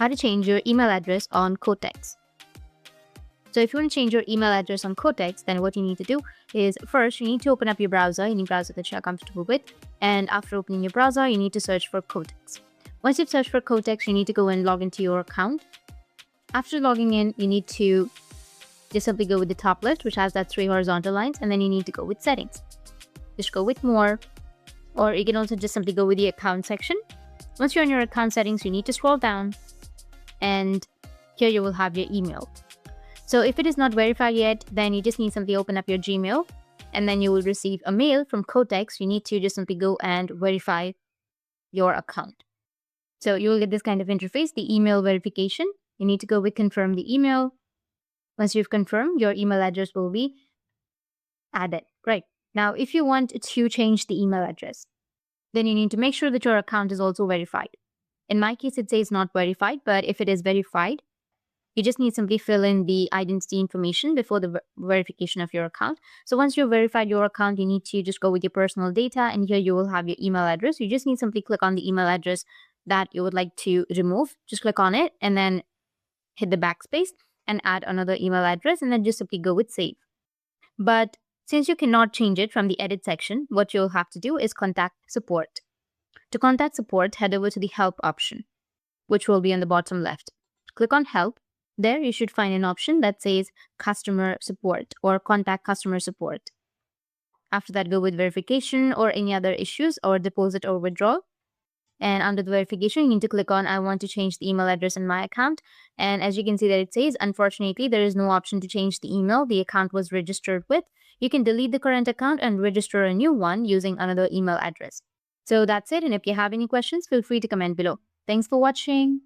how to change your email address on Quotex. So if you want to change your email address on Quotex, then what you need to do is first you need to open up your browser, any browser that you're comfortable with. And after opening your browser, you need to search for Quotex. Once you've searched for Quotex, you need to go and log into your account. After logging in, you need to just simply go with the top list, which has that 3 horizontal lines, and then you need to go with settings. Just go with more, or you can also just simply go with the account section. Once you're on your account settings, you need to scroll down, and here you will have your email. So if it is not verified yet, then you just need to simply open up your Gmail, and then you will receive a mail from Quotex. You need to just simply go and verify your account. So you will get this kind of interface, the email verification. You need to go with confirm the email. Once you've confirmed, your email address will be added. Right. Now, if you want to change the email address, then you need to make sure that your account is also verified. In my case, it says not verified, but if it is verified, you just need to simply fill in the identity information before the verification of your account. So once you've verified your account, you need to just go with your personal data, and here you will have your email address. You just need to simply click on the email address that you would like to remove. Just click on it and then hit the backspace and add another email address, and then just simply go with save. But since you cannot change it from the edit section, what you'll have to do is contact support. To contact support, head over to the help option, which will be on the bottom left. Click on help. There you should find an option that says customer support or contact customer support. After that, go with verification or any other issues or deposit or withdrawal. And under the verification, you need to click on I want to change the email address in my account. And as you can see that it says, unfortunately, there is no option to change the email the account was registered with. You can delete the current account and register a new one using another email address. So that's it. And if you have any questions, feel free to comment below. Thanks for watching.